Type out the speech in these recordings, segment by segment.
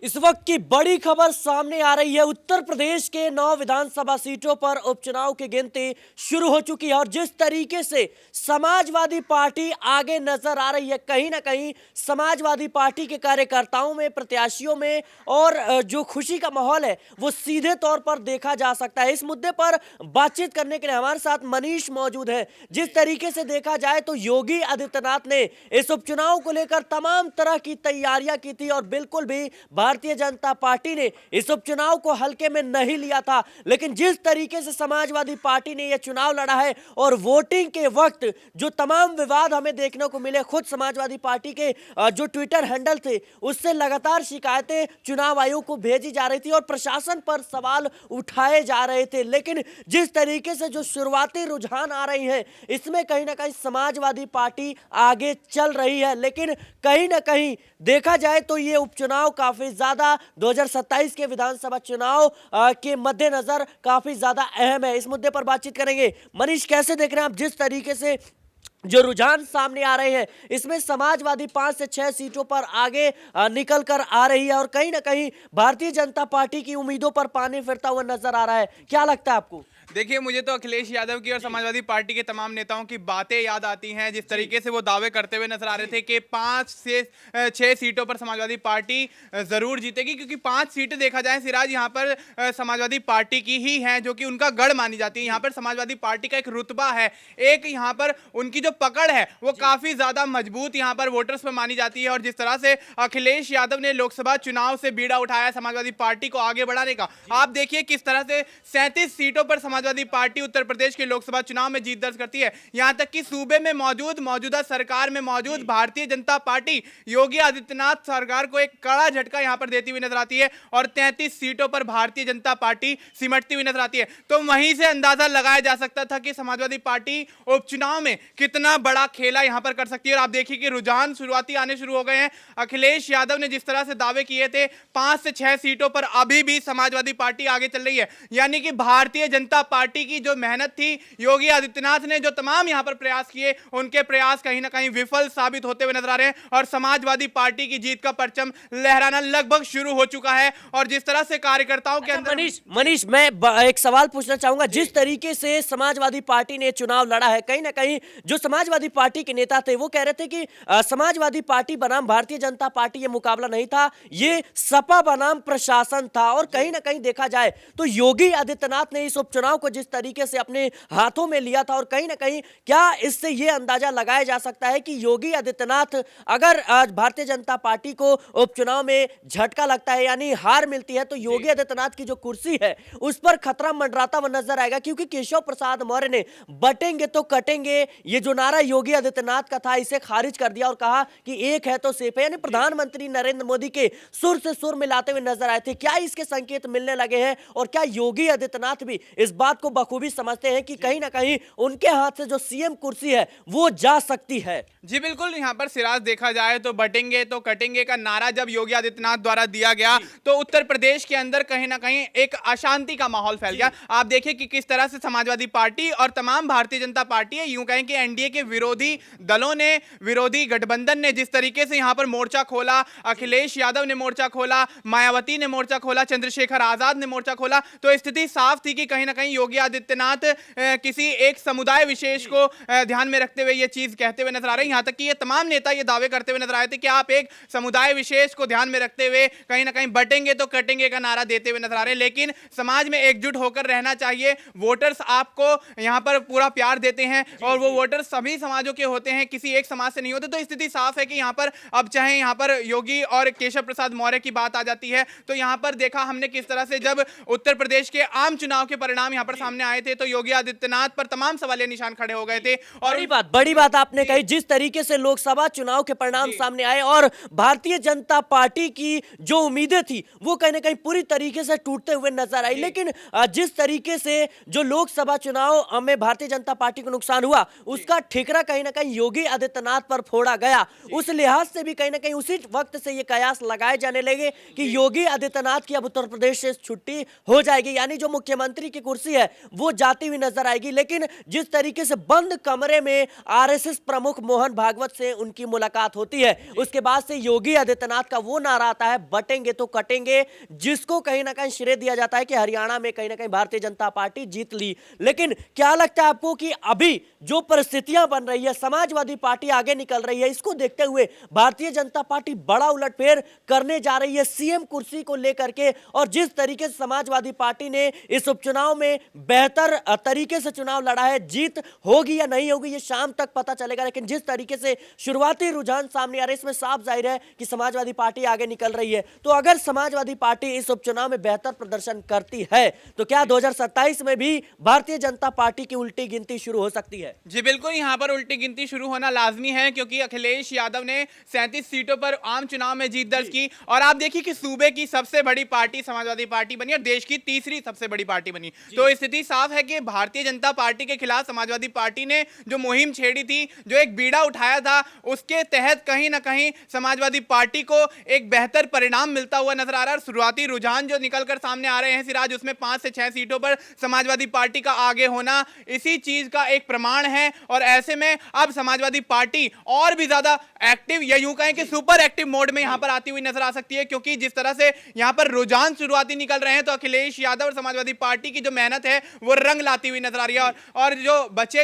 इस वक्त की बड़ी खबर सामने आ रही है। उत्तर प्रदेश के 9 विधानसभा सीटों पर उपचुनाव की गिनती शुरू हो चुकी है और जिस तरीके से समाजवादी पार्टी आगे नजर आ रही है, कहीं ना कहीं समाजवादी पार्टी के कार्यकर्ताओं में, प्रत्याशियों में और जो खुशी का माहौल है वो सीधे तौर पर देखा जा सकता है। इस मुद्दे पर बातचीत करने के लिए हमारे साथ मनीष मौजूद है। जिस तरीके से देखा जाए तो योगी आदित्यनाथ ने इस उपचुनाव को लेकर तमाम तरह की तैयारियां की थी और बिल्कुल भी भारतीय जनता पार्टी ने इस उपचुनाव को हल्के में नहीं लिया था। लेकिन जिस तरीके से समाजवादी पार्टी ने यह चुनाव लड़ा है और वोटिंग के वक्त जो तमाम विवाद हमें देखने को मिले, खुद समाजवादी पार्टी के जो ट्विटर हैंडल थे उससे लगातार शिकायतें चुनाव आयोग को भेजी जा रही थी और प्रशासन पर सवाल उठाए जा रहे थे। लेकिन जिस तरीके से जो शुरुआती रुझान आ रही है इसमें कहीं ना कहीं समाजवादी पार्टी आगे चल रही है। लेकिन कहीं ना कहीं देखा जाए तो ये उपचुनाव काफी ज्यादा 2027 के विधानसभा चुनाव के मद्देनजर काफी ज्यादा अहम है। इस मुद्दे पर बातचीत करेंगे। मनीष, कैसे देख रहे हैं आप जिस तरीके से जो रुझान सामने आ रहे हैं, इसमें समाजवादी 5 से 6 सीटों पर आगे निकल कर आ रही है और कहीं ना कहीं भारतीय जनता पार्टी की उम्मीदों पर पानी फिरता हुआ नजर आ रहा है। क्या लगता है आपको? देखिए, मुझे तो अखिलेश यादव की और समाजवादी पार्टी के तमाम नेताओं की बातें याद आती हैं। जिस तरीके से वो दावे करते हुए नजर आ रहे थे कि 5 से 6 सीटों पर समाजवादी पार्टी जरूर जीतेगी, क्योंकि 5 सीटें देखा जाए सिराज यहाँ पर समाजवादी पार्टी की ही हैं, जो कि उनका गढ़ मानी जाती है। यहाँ पर समाजवादी पार्टी का एक रुतबा है, एक यहाँ पर उनकी जो पकड़ है वो काफी ज्यादा मजबूत यहाँ पर वोटर्स पर मानी जाती है। और जिस तरह से अखिलेश यादव ने लोकसभा चुनाव से बीड़ा उठाया समाजवादी पार्टी को आगे बढ़ाने का, आप देखिए किस तरह से 37 सीटों पर समाजवादी पार्टी उत्तर प्रदेश के लोकसभा चुनाव में जीत दर्ज करती है। यहां तक कि सूबे में मौजूदा सरकार में मौजूद भारतीय जनता पार्टी योगी आदित्यनाथ सरकार को एक कड़ा झटका यहां पर देती हुई नजर आती है और 33 सीटों पर भारतीय जनता पार्टी सिमटती हुई नजर आती है। तो वहीं से अंदाजा लगाया जा सकता था कि समाजवादी पार्टी उपचुनाव में कितना बड़ा खेला यहां पर कर सकती है। और आप देखिए कि रुझान शुरुआती आने शुरू हो गए हैं। अखिलेश यादव ने जिस तरह से दावे किए थे 5 से 6 सीटों पर अभी भी समाजवादी पार्टी आगे चल रही है, यानी कि भारतीय जनता पार्टी की जो मेहनत थी, योगी आदित्यनाथ ने जो तमाम यहां पर प्रयास किए, उनके प्रयास कहीं ना कहीं विफल साबित होते हुए नजर आ रहे हैं और समाजवादी पार्टी की जीत का परचम लहराना लगभग शुरू हो चुका है। और जिस तरह से कार्यकर्ताओं के अंदर मनीष, मैं एक सवाल पूछना चाहूंगा। जिस तरीके से समाजवादी पार्टी ने चुनाव लड़ा है, कहीं ना कहीं जो समाजवादी पार्टी के नेता थे वो कह रहे थे कि समाजवादी पार्टी बनाम भारतीय जनता पार्टी ये मुकाबला नहीं था, ये सपा बनाम प्रशासन था। और कहीं ना कहीं देखा जाए तो योगी आदित्यनाथ ने इस उपचुनाव को जिस तरीके से अपने हाथों में लिया था और कहीं ना कहीं क्या इससे यह अंदाजा लगाया जा सकता है कि योगी आदित्यनाथ अगर आज भारतीय जनता पार्टी को उपचुनाव में झटका लगता है यानी हार मिलती है, तो योगी आदित्यनाथ की जो कुर्सी है उस पर खतरा मंडराता हुआ नजर आएगा? क्योंकि केशव प्रसाद मौर्य ने बटेंगे तो कटेंगे ये जो नारा योगी आदित्यनाथ का था इसे खारिज कर दिया और कहा कि एक है तो सेफ है, यानी प्रधानमंत्री नरेंद्र मोदी के सुर से सुर मिलाते हुए नजर आए थे। क्या इसके संकेत मिलने लगे हैं और क्या योगी आदित्यनाथ भी इस बात को बखूबी समझते हैं कि कहीं ना कहीं उनके हाथ से जो सीएम कुर्सी है वो जा सकती है? जी बिल्कुल, यहां पर सिराज देखा जाए तो बटेंगे तो कटेंगे का नारा जब योगी आदित्यनाथ द्वारा दिया गया तो उत्तर प्रदेश के अंदर कहीं ना कहीं एक अशांति का माहौल फैल गया। आप देखिए कि किस तरह से समाजवादी पार्टी और तमाम भारतीय जनता पार्टी है, यूं कहें कि एनडीए के विरोधी दलों ने, विरोधी गठबंधन ने जिस तरीके से यहां पर मोर्चा खोला, अखिलेश यादव ने मोर्चा खोला, मायावती ने मोर्चा खोला, चंद्रशेखर आजाद ने मोर्चा खोला, तो स्थिति साफ थी कि कहीं ना कहीं योगी आदित्यनाथ किसी एक समुदाय विशेष को ध्यान में रखते हुए यह चीज कहते हुए नजर आ रहे हैं। यहां तक कि ये तमाम नेता ये दावे करते हुए नजर आए थे कि आप एक समुदाय विशेष को ध्यान में रखते हुए कहीं ना कहीं बटेंगे तो कटेंगे का नारा देते हुए नजर आ रहे हैं। लेकिन समाज में एकजुट होकर रहना चाहिए। वोटर्स आपको यहां पर पूरा प्यार देते हैं और वो वोटर्स सभी समाजों के होते हैं, किसी एक समाज से नहीं होते। तो स्थिति साफ है कि यहां पर अब चाहे यहां पर योगी और केशव प्रसाद मौर्य की बात आ जाती है तो यहां पर देखा हमने किस तरह से जब उत्तर प्रदेश के आम चुनाव के परिणाम यहां पर सामने आए थे तो योगी आदित्यनाथ पर तमाम सवालिया निशान खड़े हो गए थे। और बड़ी बात आपने कही। जिस तरीके से लोकसभा चुनाव के परिणाम सामने आए और भारतीय जनता पार्टी की जो उम्मीदें थी वो कहीं ना कहीं पूरी तरीके से टूटते हुए नजर आई। लेकिन जिस तरीके से जो लोकसभा चुनाव में भारतीय जनता पार्टी को नुकसान हुआ उसका ठिकरा कहीं ना कहीं योगी आदित्यनाथ पर फोड़ा गया। उस लिहाज से भी कहीं ना कहीं उसी वक्त से ये कयास लगाए जाने लगे कि योगी आदित्यनाथ की अब उत्तर प्रदेश से छुट्टी हो जाएगी, यानी जो मुख्यमंत्री की कुर्सी है वो जाती हुई नजर आएगी। लेकिन जिस तरीके से बंद कमरे में आरएसएस प्रमुख मोहन भागवत से उनकी मुलाकात होती है, उसके बाद से योगी आदित्यनाथ का वो नारा आता है, बटेंगे तो कटेंगे, जिसको कहीं ना कहीं श्रेय दिया जाता है कि हरियाणा में कहीं ना कहीं भारतीय जनता पार्टी जीत ली। लेकिन क्या लगता है आपको कि अभी जो परिस्थितियां बन रही है, समाजवादी पार्टी आगे निकल रही है, इसको देखते हुए भारतीय जनता पार्टी बड़ा उलटफेर करने जा रही है सीएम कुर्सी को लेकर के? और जिस तरीके से समाजवादी पार्टी ने इस उपचुनाव में बेहतर तरीके से चुनाव लड़ा है, जीत होगी या नहीं होगी ये शाम तक पता चलेगा। लेकिन जिस तरीके से शुरुआती रुझान सामने आ रहे हैं, इसमें साफ जाहिर है कि समाजवादी पार्टी आगे निकल रही है। तो अगर समाजवादी पार्टी इस उपचुनाव में बेहतर प्रदर्शन करती है तो क्या 2027 में भी भारतीय जनता पार्टी की उल्टी गिनती शुरू हो सकती है? जी बिल्कुल, यहां पर उल्टी गिनती शुरू होना लाजमी है, क्योंकि अखिलेश यादव ने 37 सीटों पर आम चुनाव में जीत दर्ज की। और आप देखिए कि सूबे की सबसे बड़ी पार्टी समाजवादी पार्टी बनी और देश की तीसरी सबसे बड़ी पार्टी बनी। तो स्थिति साफ है कि भारतीय जनता पार्टी के खिलाफ समाजवादी पार्टी ने जो मुहिम छेड़ी थी, जो एक बीड़ा उठाया था, उसके तहत कहीं ना कहीं समाजवादी पार्टी को एक बेहतर परिणाम मिलता हुआ नजर आ रहा है। शुरुआती रुझान जो निकलकर सामने आ रहे हैं सिराज, उसमें 5 से 6 सीटों पर समाजवादी पार्टी का आगे होना इसी चीज का एक प्रमाण है। और ऐसे में अब समाजवादी पार्टी और भी ज्यादा एक्टिव या यूं कहें कि सुपर एक्टिव मोड में यहां पर आती हुई नजर आ सकती है, क्योंकि जिस तरह से यहां पर रुझान शुरुआती निकल रहे हैं, तो अखिलेश यादव और समाजवादी पार्टी की जो मेहनत है वो रंग लाती हुई नजर आ रही है। और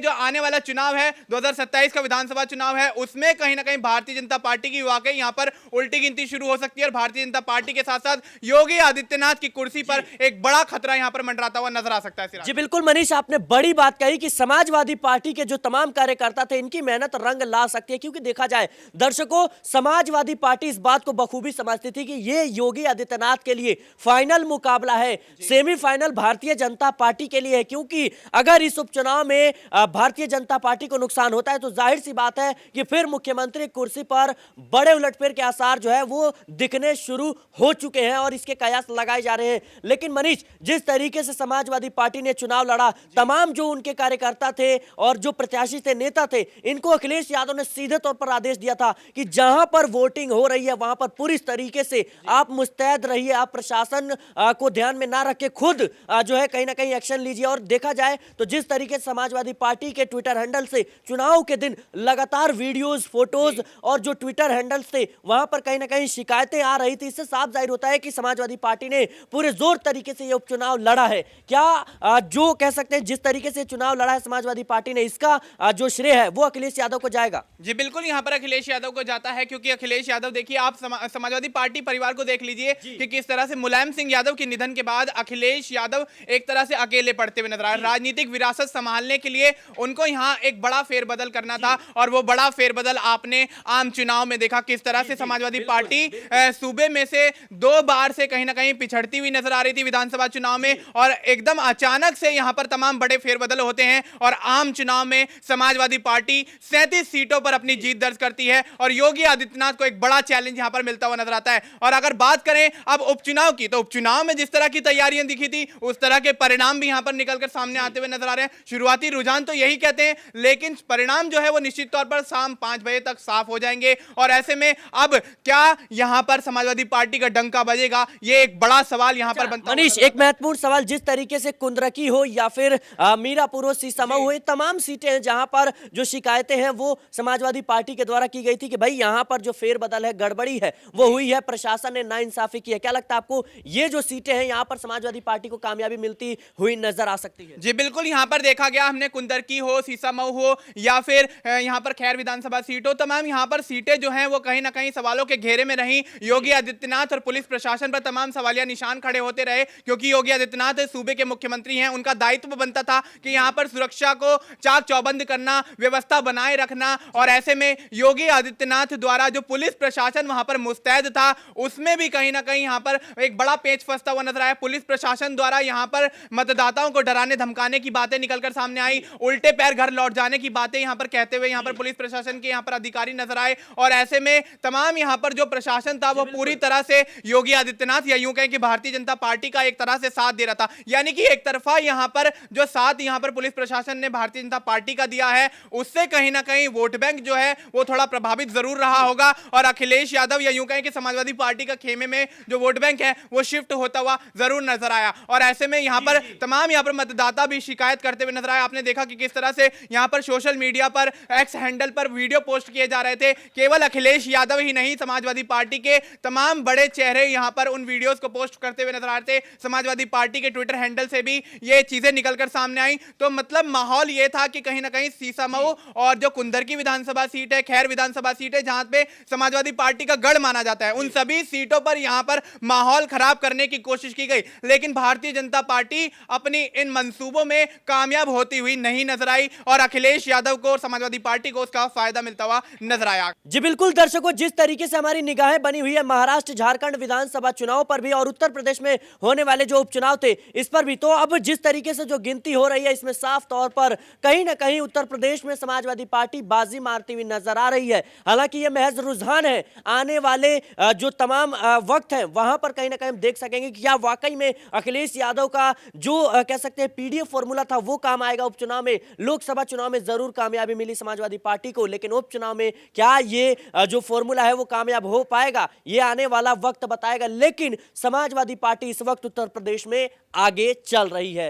जो आने वाला चुनाव है, 2027 का विधानसभा चुनाव है, उसमें कहीं ना कहीं भारतीय जनता पार्टी की वाकई यहां पर उल्टी गिनती शुरू हो सकती है। और भारतीय जनता पार्टी के साथ साथ योगी आदित्यनाथ की कुर्सी पर एक बड़ा खतरा यहां पर मंडराता हुआ नजर आ सकता है। जी बिल्कुल मनीष, आपने बड़ी बात कही कि समाजवादी पार्टी के जो तमाम कार्यकर्ता थे, इनकी मेहनत रंग ला सकती है। क्योंकि देखा जाए दर्शकों, समाजवादी पार्टी इस बात को बखूबी समझती थी कि ये योगी आदित्यनाथ के लिए फाइनल मुकाबला है, सेमीफाइनल भारतीय जनता पार्टी के लिए है। क्योंकि अगर इस उपचुनाव में भारतीय जनता पार्टी को नुकसान होता है तो जाहिर सी बात है कि फिर मुख्यमंत्री कुर्सी पर बड़े उलटफेर के आसार जो है वो दिखने शुरू हो चुके हैं और इसके कयास लगाए जा रहे हैं। लेकिन मनीष, जिस तरीके से समाजवादी पार्टी ने चुनाव लड़ा, तमाम जो उनके कार्यकर्ता थे और जो प्रत्याशी थे, नेता थे, इनको अखिलेश यादव ने सीधे तौर पर आदेश दिया था कि जहां पर वोटिंग हो रही है वहां पर पूरी तरीके से आप मुस्तैद रहिए, आप प्रशासन को ध्यान में ना रखे, खुद जो है कहीं ना कहीं एक्शन लीजिए। और देखा जाए तो जिस तरीके से समाजवादी पार्टी के ट्विटर हैंडल से चुनाव के दिन लगातार वीडियोस, फोटोज और जो ट्विटर हैंडल्स थे वहां पर कहीं ना कहीं शिकायतें आ रही थी, इससे साफ जाहिर होता है कि समाजवादी पार्टी ने पूरे जोर तरीके से यह उपचुनाव लड़ा है। क्या जो कह सकते हैं जिस तरीके से चुनाव लड़ा है समाजवादी पार्टी ने, इसका जो श्रेय है वो अखिलेश यादव को जाएगा? जी बिल्कुल, यहां पर अखिलेश यादव को जाता है, क्योंकि अखिलेश यादव, देखिए आप समाजवादी पार्टी परिवार को देख लीजिए कि किस तरह से मुलायम सिंह यादव के निधन के बाद अखिलेश यादव एक तरह से अकेले पड़ते हुए नजर आ रहे। राजनीतिक विरासत संभालने के लिए उनको यहां एक बड़ा फेरबदल करना था और वो बड़ा फेरबदल आपने आम चुनाव में देखा। किस तरह से समाजवादी पार्टी सूबे में से 2 बार से कहीं ना कहीं पिछड़ती हुई नजर आ रही थी विधानसभा चुनाव में, और एकदम अचानक से यहां पर तमाम बड़े फेरबदल होते हैं और आम चुनाव में समाजवादी पार्टी 37 सीटों पर अपनी जीत दर्ज करती है और योगी आदित्यनाथ को एक बड़ा चैलेंज यहां पर मिलता हुआ नजर आता है। और अगर बात करें अब उपचुनाव की, तो उपचुनाव में जिस तरह की तैयारियां दिखी थी उस तरह के परिणाम भी यहां पर निकलकर सामने आते हुए नजर आ रहे हैं। शुरुआती रुझान तो यही कहते हैं, लेकिन परिणाम जो है वो निश्चित तौर पर शाम 5 बजे तक साफ हो जाएंगे। और ऐसे में अब क्या यहां पर समाजवादी पार्टी का डंका बजेगा, ये एक बड़ा सवाल यहां पर बनता है। मनीष, एक महत्वपूर्ण सवाल, जिस तरीके से कुंदरकी हो या फिर मीरापुर हो, सीसामऊ हो, तमाम सीटें हैं जहां पर जो शिकायतें हैं वो समाजवादी पार्टी के द्वारा की गई थी कि भाई यहां पर जो फेरबदल है, गड़बड़ी है वो हुई है, प्रशासन ने नाइंसाफी की है। क्या लगता है आपको ये जो सीटें हैं यहां पर समाजवादी पार्टी को कामयाबी मिलती हुई नजर आ सकती है? जी बिल्कुल, यहां पर देखा गया, हमने कुंदरकी हो, सीसामऊ हो या फिर यहां पर खैर विधानसभा सीट हो, तमाम यहां पर सीटें जो हैं वो कहीं ना कहीं सवालों के घेरे में रही। योगी आदित्यनाथ और पुलिस प्रशासन पर तमाम सवालिया निशान खड़े होते रहे, क्योंकि योगी आदित्यनाथ सूबे के मुख्यमंत्री हैं, उनका दायित्व बनता था कि यहां पर सुरक्षा को चाक चौबंद करना, व्यवस्था बनाए रखना। और ऐसे में योगी आदित्यनाथ द्वारा जो पुलिस प्रशासन वहां पर मुस्तैद था, उसमें भी कहीं ना कहीं यहां पर एक बड़ा पेच फंसता हुआ नजर आया। पुलिस प्रशासन द्वारा यहां पर मतदाताओं को डराने धमकाने की बातें निकलकर सामने आई, उल्टे पैर घर लौट जाने की बातें यहां पर कहते हुए यहां पर पुलिस प्रशासन के यहां पर अधिकारी नजर आए। और ऐसे में तमाम यहां पर जो प्रशासन था वो पूरी तरह से योगी आदित्यनाथ या यूं कहें कि भारतीय जनता पार्टी का एक तरह से साथ दे रहा था। यानी कि एक तरफा यहां पर जो साथ यहां पर पुलिस प्रशासन ने भारतीय जनता पार्टी का दिया है, उससे कहीं ना कहीं वोट बैंक जो है वो थोड़ा प्रभावित जरूर रहा होगा। और अखिलेश यादव या यूं कहें कि समाजवादी पार्टी का खेमे में जो वोट बैंक है वो शिफ्ट होता हुआ जरूर नजर आया। और ऐसे में यहां पर तमाम यहाँ पर मतदाता भी शिकायत करते हुए नजर आए। आपने देखा कि किस तरह से यहाँ पर सोशल मीडिया पर एक्स हैंडल पर वीडियो पोस्ट किए जा रहे थे। केवल अखिलेश यादव ही नहीं, समाजवादी पार्टी के तमाम बड़े चेहरे यहाँ पर उन वीडियोस को पोस्ट करते हुए नजर आ रहे थे। समाजवादी पार्टी के ट्विटर हैंडल से भी ये चीजें निकलकर सामने आई। तो मतलब माहौल ये था कि कहीं ना कहीं सीसामऊ और जो कुंदर की विधानसभा सीट है, खैर विधानसभा सीट है, जहां पे समाजवादी पार्टी का गढ़ माना जाता है, उन सभी सीटों पर यहां पर माहौल खराब करने की कोशिश की गई। लेकिन भारतीय जनता पार्टी अपनी इन मंसूबों में कामयाब होती हुई नहीं नजर आई और अखिलेश यादव को और समाजवादी पार्टी को उसका फायदा मिलता हुआ नजर आया। जी बिल्कुल दर्शकों, जिस तरीके से हमारी निगाहें बनी हुई है महाराष्ट्र झारखंड विधानसभा चुनाव पर भी और उत्तर प्रदेश में होने वाले जो उपचुनाव थे इस पर भी, तो अब जिस तरीके से जो गिनती हो रही है इसमें साफ तौर पर कहीं ना कहीं उत्तर प्रदेश में समाजवादी पार्टी बाजी मारती हुई नजर आ रही है। हालांकि यह महज रुझान है, आने वाले जो तमाम वक्त है वहां पर कहीं ना कहीं हम देख सकेंगे कि क्या वाकई में अखिलेश यादव का जो कह सकते हैं पीडीएफ फॉर्मूला था वो काम आएगा उपचुनाव में। लोकसभा चुनाव में जरूर कामयाबी मिली समाजवादी पार्टी को, लेकिन उपचुनाव में क्या ये जो फॉर्मूला है वो कामयाब हो पाएगा, ये आने वाला वक्त बताएगा। लेकिन समाजवादी पार्टी इस वक्त उत्तर प्रदेश में आगे चल रही है।